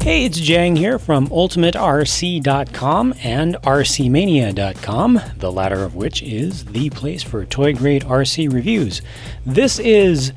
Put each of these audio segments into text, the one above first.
Hey, it's Jang here from UltimateRC.com and RCmania.com, the latter of which is the place for toy grade RC reviews. This is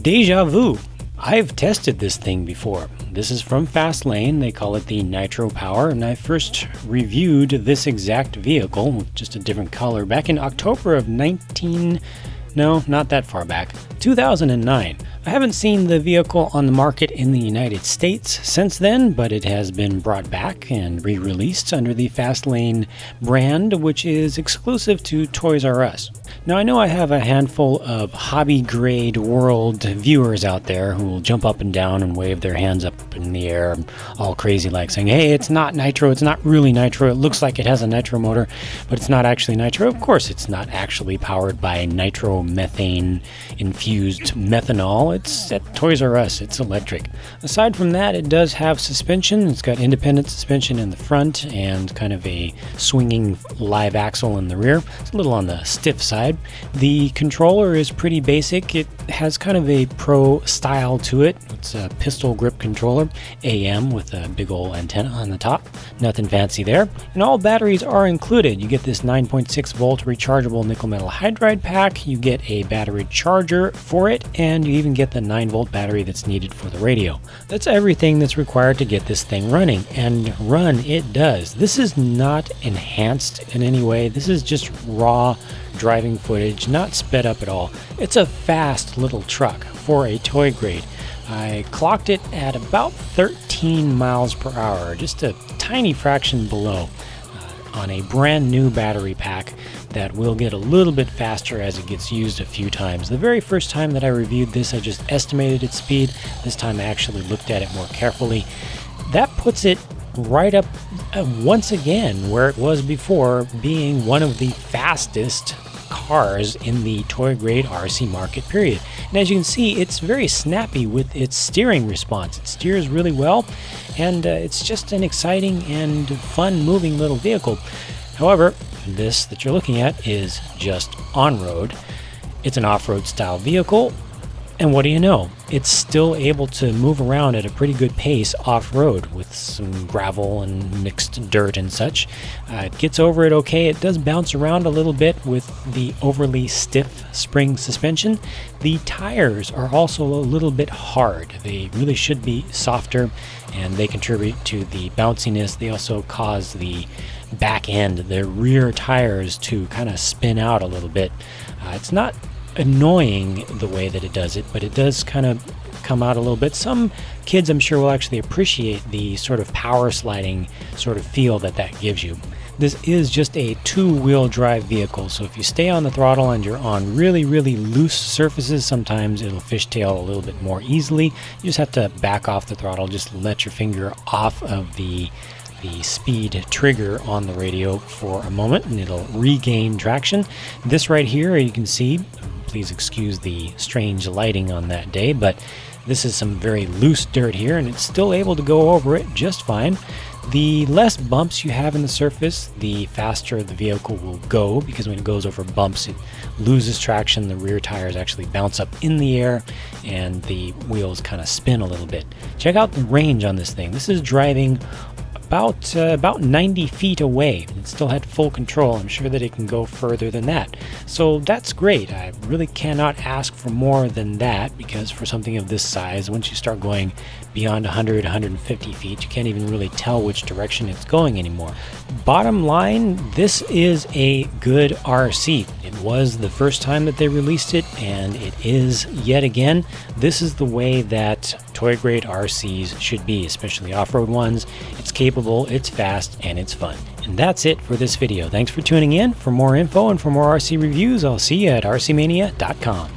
Deja Vu. I've tested this thing before. This is from Fast Lane. They call it the Nitro Power, and I first reviewed this exact vehicle with just a different color back in October of 2009. I haven't seen the vehicle on the market in the United States since then, but it has been brought back and re-released under the Fastlane brand, which is exclusive to Toys R Us. Now, I know I have a handful of hobby grade world viewers out there who will jump up and down and wave their hands up in the air all crazy like saying, hey, it's not nitro, it's not really nitro, it looks like it has a nitro motor, but it's not actually nitro. Of course, it's not actually powered by nitromethane infused methanol. It's at Toys R Us, it's electric. Aside from that, it does have suspension. It's got independent suspension in the front and kind of a swinging live axle in the rear. It's a little on the stiff side. The controller is pretty basic. It has kind of a pro style to it. It's a pistol grip controller, AM with a big old antenna on the top. Nothing fancy there. And all batteries are included. You get this 9.6 volt rechargeable nickel metal hydride pack. You get a battery charger for it, and you even get the 9 volt battery that's needed for the radio. That's everything that's required to get this thing running, and run it does. This is not enhanced in any way. This is just raw driving footage, not sped up at all. It's a fast little truck for a toy grade. I clocked it at about 13 miles per hour, just a tiny fraction below, on a brand new battery pack that will get a little bit faster as it gets used a few times. The very first time that I reviewed this, I just estimated its speed. This time I actually looked at it more carefully. That puts it right up once again where it was before, being one of the fastest cars in the toy grade RC market, period. And as you can see, it's very snappy with its steering response. It steers really well, and it's just an exciting and fun moving little vehicle. However, this that you're looking at is just on-road. It's an off-road style vehicle, and what do you know? It's still able to move around at a pretty good pace off-road with some gravel and mixed dirt and such. It gets over it okay. It does bounce around a little bit with the overly stiff spring suspension. The tires are also a little bit hard. They really should be softer, and they contribute to the bounciness. They also cause the back end, the rear tires, to kind of spin out a little bit. It's not annoying the way that it does it, but it does kind of come out a little bit. Some kids, I'm sure, will actually appreciate the sort of power sliding sort of feel that gives you. This is just a two-wheel drive vehicle, so if you stay on the throttle and you're on really, really loose surfaces, sometimes it'll fishtail a little bit more easily. You just have to back off the throttle, just let your finger off of the speed trigger on the radio for a moment, and it'll regain traction. This right here, you can see, please excuse the strange lighting on that day, but this is some very loose dirt here, and it's still able to go over it just fine. The less bumps you have in the surface, the faster the vehicle will go, because when it goes over bumps, it loses traction. The rear tires actually bounce up in the air, and the wheels kind of spin a little bit. Check out the range on this thing. This is driving about 90 feet away. It still had full control. I'm sure that it can go further than that. So that's great. I really cannot ask for more than that, because for something of this size, once you start going beyond 100, 150 feet, you can't even really tell which direction it's going anymore. Bottom line, this is a good RC. It was the first time that they released it, and it is yet again. This is the way that toy grade RCs should be, especially off-road ones. It's capable, it's fast, and it's fun. And that's it for this video. Thanks for tuning in. For more info and for more RC reviews, I'll see you at RCmania.com.